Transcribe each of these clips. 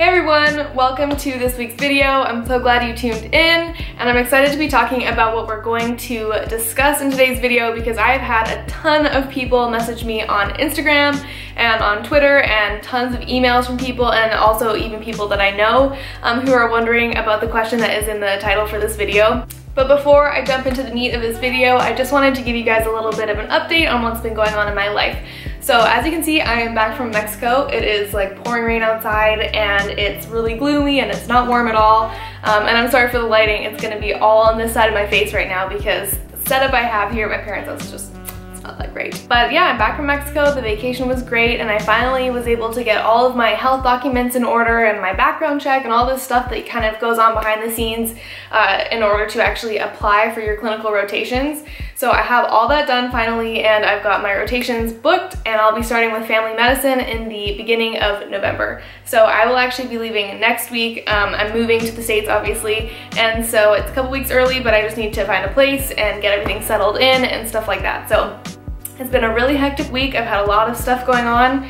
Hey everyone, welcome to this week's video. I'm so glad you tuned in, and I'm excited to be talking about what we're going to discuss in today's video because I've had a ton of people message me on Instagram and on Twitter and tons of emails from people and also even people that I know who are wondering about the question that is in the title for this video. But before I jump into the meat of this video, I just wanted to give you guys a little bit of an update on what's been going on in my life. So as you can see, I am back from Mexico. It is like pouring rain outside and it's really gloomy and it's not warm at all. And I'm sorry for the lighting. It's gonna be all on this side of my face right now because the setup I have here at my parents' house is just not that great. But yeah, I'm back from Mexico. The vacation was great and I finally was able to get all of my health documents in order and my background check and all this stuff that kind of goes on behind the scenes in order to actually apply for your clinical rotations. So I have all that done finally, and I've got my rotations booked, and I'll be starting with family medicine in the beginning of November. So I will actually be leaving next week. I'm moving to the States, obviously, and so it's a couple weeks early, but I just need to find a place and get everything settled in and stuff like that. So it's been a really hectic week. I've had a lot of stuff going on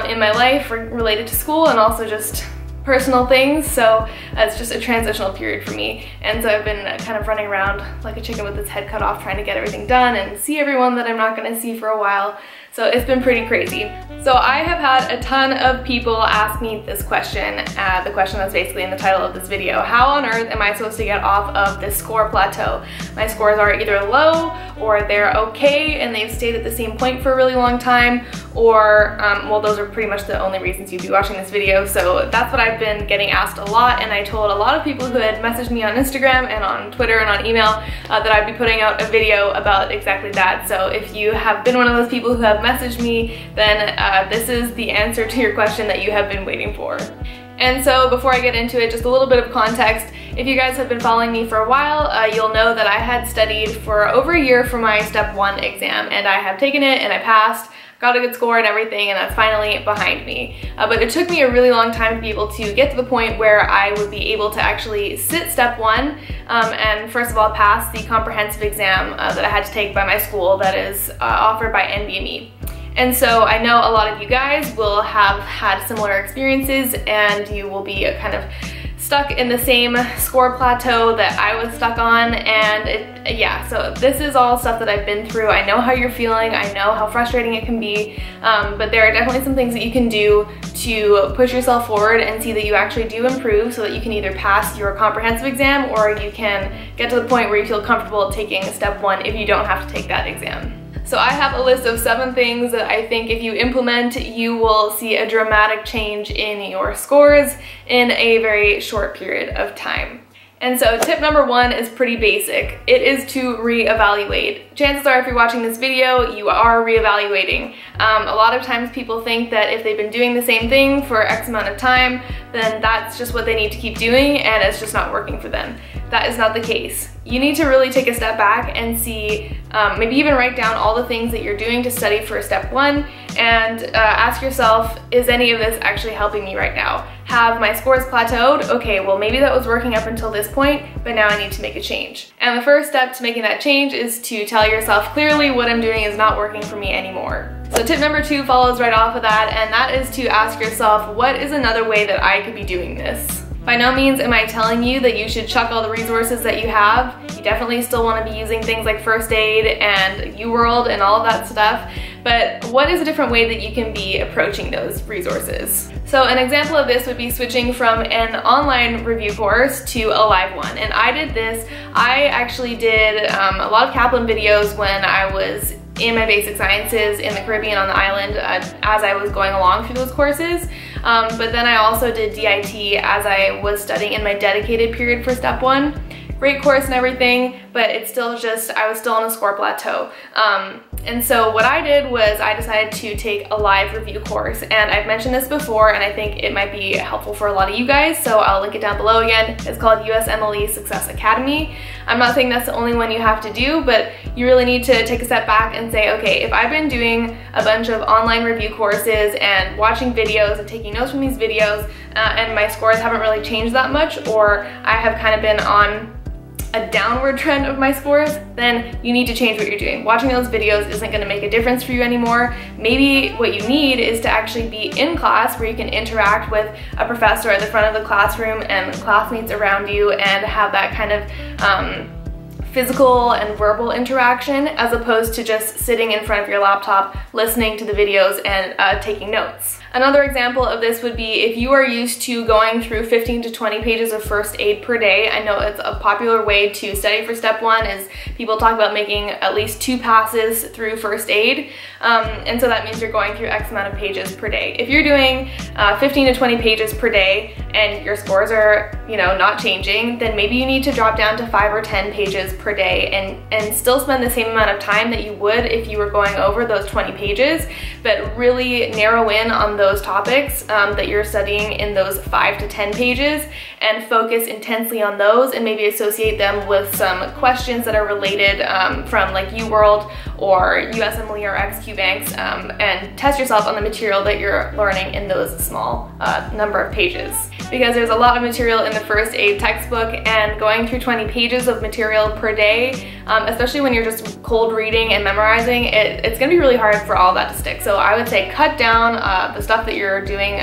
in my life related to school and also just personal things, so it's just a transitional period for me, and so I've been kind of running around like a chicken with its head cut off trying to get everything done and see everyone that I'm not going to see for a while. So it's been pretty crazy. So I have had a ton of people ask me this question, the question that's basically in the title of this video. How on earth am I supposed to get off of this score plateau? My scores are either low or they're okay and they've stayed at the same point for a really long time, or well, those are pretty much the only reasons you'd be watching this video. So that's what I've been getting asked a lot, and I told a lot of people who had messaged me on Instagram and on Twitter and on email that I'd be putting out a video about exactly that. So if you have been one of those people who have messaged me, then this is the answer to your question that you have been waiting for. And so before I get into it, just a little bit of context. If you guys have been following me for a while, you'll know that I had studied for over a year for my Step 1 exam, and I have taken it and I passed, got a good score and everything, and that's finally behind me. But it took me a really long time to be able to get to the point where I would be able to actually sit Step 1 and first of all pass the comprehensive exam that I had to take by my school that is offered by NBME. And so I know a lot of you guys will have had similar experiences and you will be kind of stuck in the same score plateau that I was stuck on, and yeah, so this is all stuff that I've been through. I know how you're feeling, I know how frustrating it can be, but there are definitely some things that you can do to push yourself forward and see that you actually do improve so that you can either pass your comprehensive exam or you can get to the point where you feel comfortable taking Step 1 if you don't have to take that exam. So I have a list of 7 things that I think if you implement, you will see a dramatic change in your scores in a very short period of time. And so tip number 1 is pretty basic. It is to reevaluate. Chances are if you're watching this video, you are reevaluating. A lot of times people think that if they've been doing the same thing for X amount of time, then that's just what they need to keep doing and it's just not working for them. That is not the case. You need to really take a step back and see, maybe even write down all the things that you're doing to study for Step 1 and ask yourself, is any of this actually helping me right now? Have my scores plateaued? Okay, well maybe that was working up until this point, but now I need to make a change. And the first step to making that change is to tell yourself clearly what I'm doing is not working for me anymore. So tip number 2 follows right off of that, and that is to ask yourself, what is another way that I could be doing this? By no means am I telling you that you should chuck all the resources that you have. You definitely still want to be using things like first aid and UWorld and all of that stuff, but what is a different way that you can be approaching those resources? So an example of this would be switching from an online review course to a live one, and I did this. I actually did a lot of Kaplan videos when I was in my basic sciences in the Caribbean on the island as I was going along through those courses. But then I also did DIT as I was studying in my dedicated period for Step 1. Great course and everything, but it's still just, I was still on a score plateau. And so what I did was I decided to take a live review course, and I've mentioned this before and I think it might be helpful for a lot of you guys, so I'll link it down below again. It's called USMLE Success Academy. I'm not saying that's the only one you have to do, but you really need to take a step back and say, okay, if I've been doing a bunch of online review courses and watching videos and taking notes from these videos and my scores haven't really changed that much, or I have kind of been on a downward trend of my scores, then you need to change what you're doing. Watching those videos isn't gonna make a difference for you anymore. Maybe what you need is to actually be in class where you can interact with a professor at the front of the classroom and classmates around you and have that kind of physical and verbal interaction, as opposed to just sitting in front of your laptop, listening to the videos and taking notes. Another example of this would be if you are used to going through 15 to 20 pages of first aid per day. I know it's a popular way to study for step 1 is people talk about making at least 2 passes through first aid. And so that means you're going through X amount of pages per day. If you're doing 15 to 20 pages per day and your scores are, not changing, then maybe you need to drop down to 5 or 10 pages per day and still spend the same amount of time that you would if you were going over those 20 pages, but really narrow in on those topics that you're studying in those 5 to 10 pages and focus intensely on those, and maybe associate them with some questions that are related from like UWorld or USMLE or XQBanks, and test yourself on the material that you're learning in those small number of pages. Because there's a lot of material in the first aid textbook, and going through 20 pages of material per day, especially when you're just cold reading and memorizing, it's gonna be really hard for all that to stick. So I would say cut down the stuff that you're doing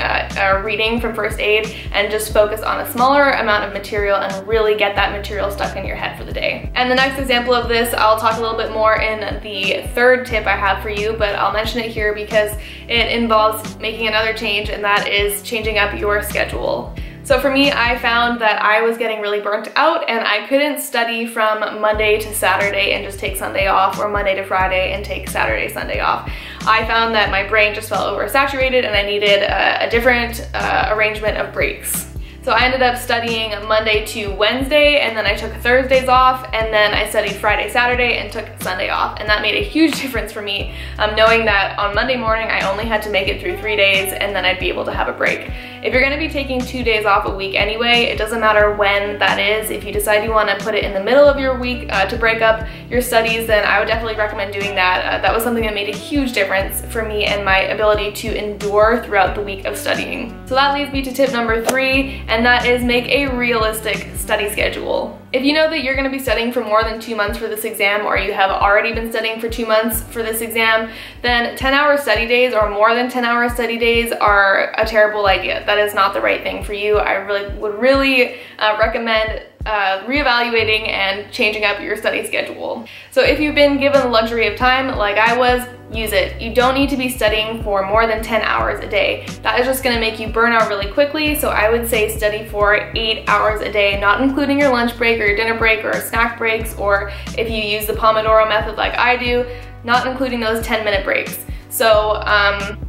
reading from first aid and just focus on a smaller amount of material and really get that material stuck in your head for the day. And the next example of this, I'll talk a little bit more in the third tip I have for you, but I'll mention it here because it involves making another change, and that is changing up your schedule. So for me, I found that I was getting really burnt out and I couldn't study from Monday to Saturday and just take Sunday off, or Monday to Friday and take Saturday, Sunday off. I found that my brain just felt oversaturated and I needed a different arrangement of breaks. So I ended up studying Monday to Wednesday, and then I took Thursdays off, and then I studied Friday, Saturday, and took Sunday off. And that made a huge difference for me, knowing that on Monday morning I only had to make it through 3 days and then I'd be able to have a break. If you're gonna be taking 2 days off a week anyway, it doesn't matter when that is. If you decide you wanna put it in the middle of your week to break up your studies, then I would definitely recommend doing that. That was something that made a huge difference for me and my ability to endure throughout the week of studying. So that leads me to tip number 3, and that is make a realistic study schedule. If you know that you're gonna be studying for more than 2 months for this exam, or you have already been studying for 2 months for this exam, then 10-hour study days or more than 10-hour study days are a terrible idea. That is not the right thing for you. I would really recommend reevaluating and changing up your study schedule. So if you've been given the luxury of time like I was, use it. You don't need to be studying for more than 10 hours a day. That is just gonna make you burn out really quickly, so I would say study for 8 hours a day, not including your lunch break or your dinner break or snack breaks, or if you use the Pomodoro method like I do, not including those 10-minute breaks. So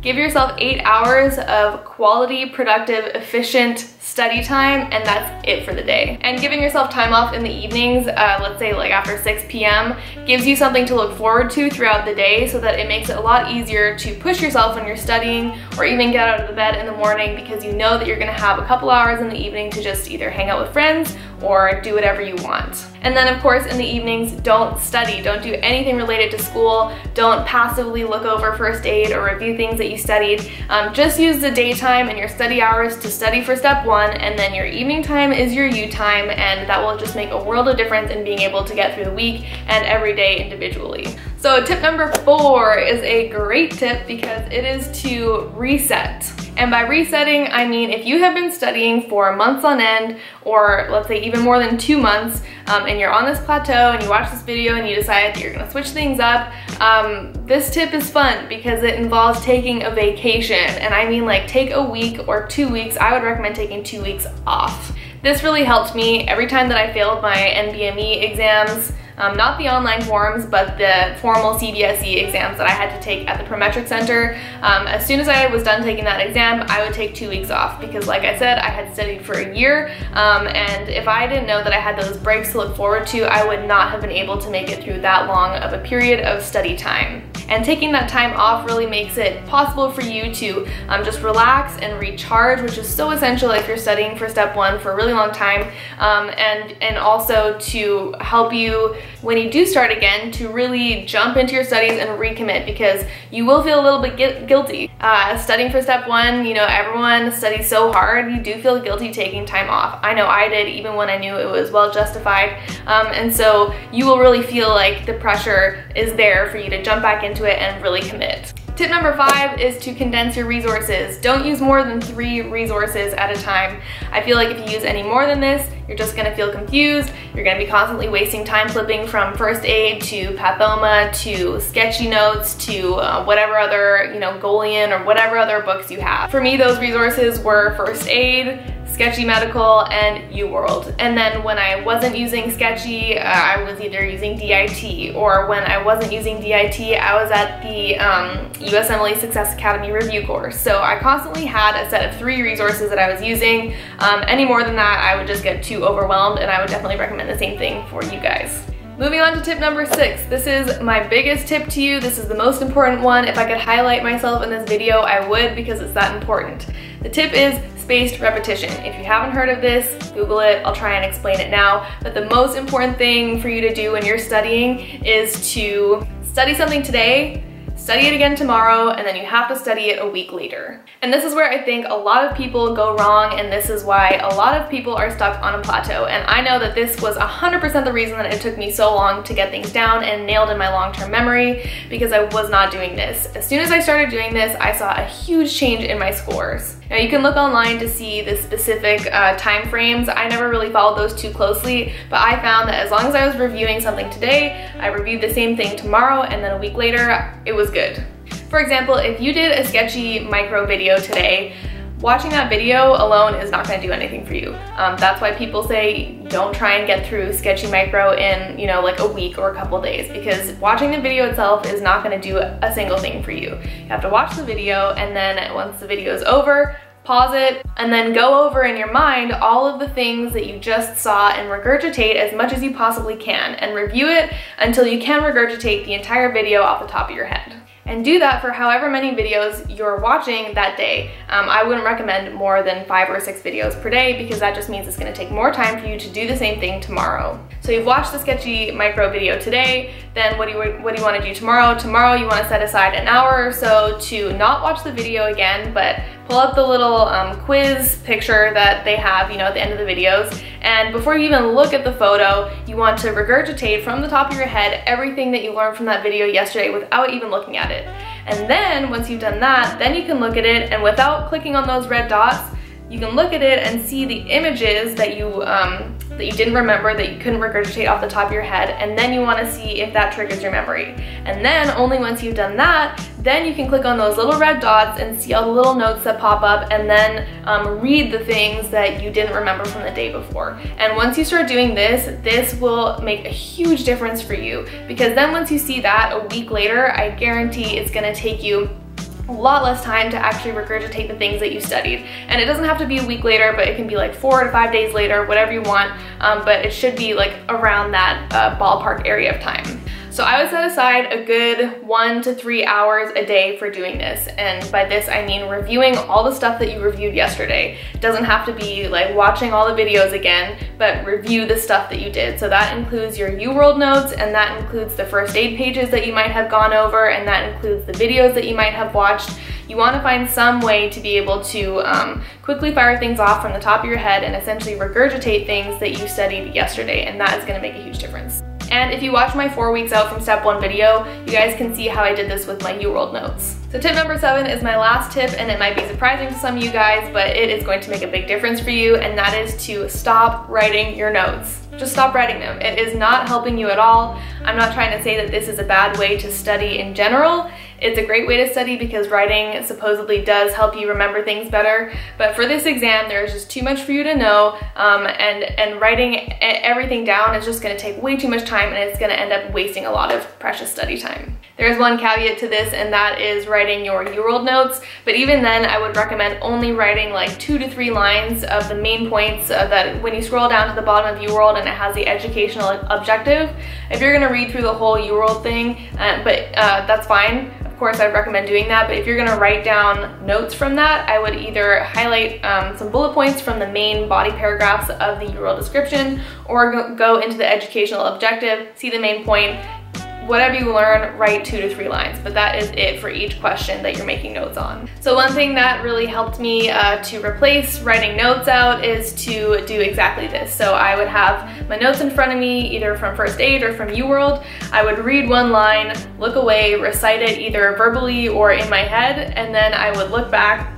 give yourself 8 hours of quality, productive, efficient study time, and that's it for the day. And giving yourself time off in the evenings, let's say like after 6 p.m., gives you something to look forward to throughout the day, so that it makes it a lot easier to push yourself when you're studying, or even get out of the bed in the morning, because you know that you're gonna have a couple hours in the evening to just either hang out with friends or do whatever you want. And then of course in the evenings, don't study. Don't do anything related to school. Don't passively look over first aid or review things that you studied. Just use the daytime and your study hours to study for step 1, and then your evening time is your you time, and that will just make a world of difference in being able to get through the week and every day individually. So tip number 4 is a great tip because it is to reset. And by resetting, I mean if you have been studying for months on end, or let's say even more than 2 months, and you're on this plateau and you watch this video and you decide that you're gonna switch things up, this tip is fun because it involves taking a vacation. And I mean like take a week or 2 weeks. I would recommend taking 2 weeks off. This really helped me every time that I failed my NBME exams. Not the online forms, but the formal CBSE exams that I had to take at the Prometric Center. As soon as I was done taking that exam, I would take 2 weeks off because like I said, I had studied for a year, and if I didn't know that I had those breaks to look forward to, I would not have been able to make it through that long of a period of study time. And taking that time off really makes it possible for you to just relax and recharge, which is so essential if you're studying for step 1 for a really long time, and also to help you when you do start again to really jump into your studies and recommit, because you will feel a little bit guilty. Studying for step 1, you know, everyone studies so hard, you do feel guilty taking time off. I know I did, even when I knew it was well justified. And so you will really feel like the pressure is there for you to jump back into it and really commit. Tip number 5 is to condense your resources. Don't use more than 3 resources at a time. I feel like if you use any more than this, you're just gonna feel confused. You're gonna be constantly wasting time flipping from first aid to pathoma to sketchy notes to whatever other, you know, Golian or whatever other books you have. For me, those resources were first aid, Sketchy Medical, and UWorld. And then when I wasn't using Sketchy, I was either using DIT, or when I wasn't using DIT, I was at the USMLE Success Academy review course. So I constantly had a set of 3 resources that I was using. Any more than that, I would just get too overwhelmed, and I would definitely recommend the same thing for you guys. Moving on to tip number 6. This is my biggest tip to you. This is the most important one. If I could highlight myself in this video, I would, because it's that important. The tip is spaced repetition. If you haven't heard of this, Google it. I'll try and explain it now. But the most important thing for you to do when you're studying is to study something today, study it again tomorrow, and then you have to study it a week later. And this is where I think a lot of people go wrong, and this is why a lot of people are stuck on a plateau. And I know that this was 100% the reason that it took me so long to get things down and nailed in my long-term memory, because I was not doing this. As soon as I started doing this, I saw a huge change in my scores. Now you can look online to see the specific time frames. I never really followed those too closely, but I found that as long as I was reviewing something today, I reviewed the same thing tomorrow, and then a week later, it was good. For example, if you did a sketchy micro video today, watching that video alone is not going to do anything for you. That's why people say don't try and get through sketchy micro in, you know, like a week or a couple days, because watching the video itself is not going to do a single thing for you. You have to watch the video, and then once the video is over, pause it, and then go over in your mind all of the things that you just saw and regurgitate as much as you possibly can, and review it until you can regurgitate the entire video off the top of your head. And do that for however many videos you're watching that day. I wouldn't recommend more than 5 or 6 videos per day, because that just means it's gonna take more time for you to do the same thing tomorrow. So you've watched the sketchy micro video today, then what do you wanna do tomorrow? Tomorrow you wanna set aside an hour or so to not watch the video again, but pull up the little quiz picture that they have, you know, at the end of the videos. And before you even look at the photo, you want to regurgitate from the top of your head everything that you learned from that video yesterday without even looking at it. And then once you've done that, then you can look at it, and without clicking on those red dots, you can look at it and see the images that you didn't remember, that you couldn't regurgitate off the top of your head, and then you want to see if that triggers your memory. And then only once you've done that, then you can click on those little red dots and see all the little notes that pop up, and then read the things that you didn't remember from the day before. And once you start doing this, this will make a huge difference for you, because then once you see that a week later, I guarantee it's going to take you a lot less time to actually regurgitate the things that you studied. And it doesn't have to be a week later, but it can be like 4 to 5 days later, whatever you want, but it should be like around that ballpark area of time. So I would set aside a good 1 to 3 hours a day for doing this. And by this, I mean reviewing all the stuff that you reviewed yesterday. It doesn't have to be like watching all the videos again, but review the stuff that you did. So that includes your UWorld notes, and that includes the first aid pages that you might have gone over, and that includes the videos that you might have watched. You want to find some way to be able to quickly fire things off from the top of your head and essentially regurgitate things that you studied yesterday, and that is going to make a huge difference. And if you watch my 4 weeks out from step 1 video, you guys can see how I did this with my UWorld notes. So tip number 7 is my last tip, and it might be surprising to some of you guys, but it is going to make a big difference for you, and that is to stop writing your notes. Just stop writing them. It is not helping you at all. I'm not trying to say that this is a bad way to study in general. It's a great way to study because writing supposedly does help you remember things better. But for this exam, there's just too much for you to know, and writing everything down is just going to take way too much time, and it's going to end up wasting a lot of precious study time. There's one caveat to this, and that is writing your UWorld notes. But even then, I would recommend only writing like 2 to 3 lines of the main points that when you scroll down to the bottom of UWorld and it has the educational objective. If you're going to read through the whole UWorld thing, that's fine. Of course I'd recommend doing that, but if you're gonna write down notes from that, I would either highlight some bullet points from the main body paragraphs of the UWorld description, or go into the educational objective, see the main point, whatever you learn, write 2 to 3 lines, but that is it for each question that you're making notes on. So one thing that really helped me to replace writing notes out is to do exactly this. So I would have my notes in front of me, either from First Aid or from UWorld. I would read one line, look away, recite it either verbally or in my head, and then I would look back,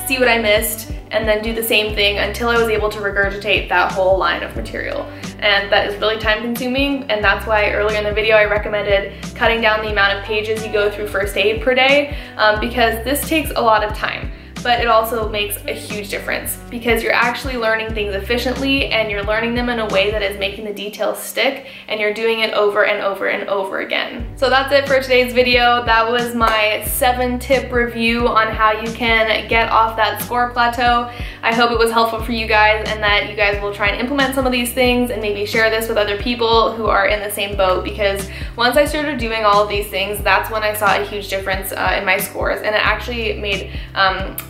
see what I missed, and then do the same thing until I was able to regurgitate that whole line of material. And that is really time consuming, and that's why earlier in the video I recommended cutting down the amount of pages you go through First Aid per day, because this takes a lot of time. But it also makes a huge difference because you're actually learning things efficiently, and you're learning them in a way that is making the details stick, and you're doing it over and over and over again. So that's it for today's video. That was my 7-tip review on how you can get off that score plateau. I hope it was helpful for you guys and that you guys will try and implement some of these things and maybe share this with other people who are in the same boat, because once I started doing all of these things, that's when I saw a huge difference in my scores, and it actually made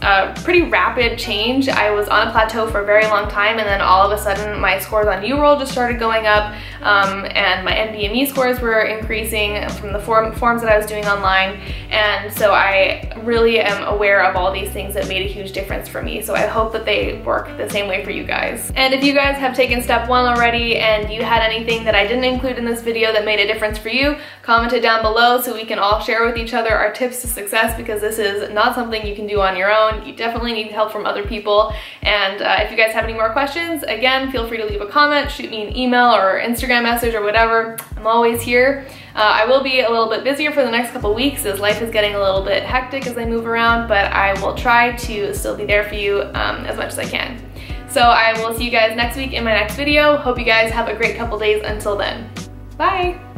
a pretty rapid change. I was on a plateau for a very long time, and then all of a sudden my scores on UWorld just started going up, and my NBME scores were increasing from the forms that I was doing online, and so I really am aware of all these things that made a huge difference for me. So I hope that they work the same way for you guys. And if you guys have taken step 1 already and you had anything that I didn't include in this video that made a difference for you, comment it down below so we can all share with each other our tips to success, because this is not something you can do on your own. You definitely need help from other people. And if you guys have any more questions, again, feel free to leave a comment, shoot me an email or Instagram message or whatever. I'm always here. I will be a little bit busier for the next couple weeks as life is getting a little bit hectic as I move around, but I will try to still be there for you as much as I can. So I will see you guys next week in my next video. Hope you guys have a great couple days until then. Bye!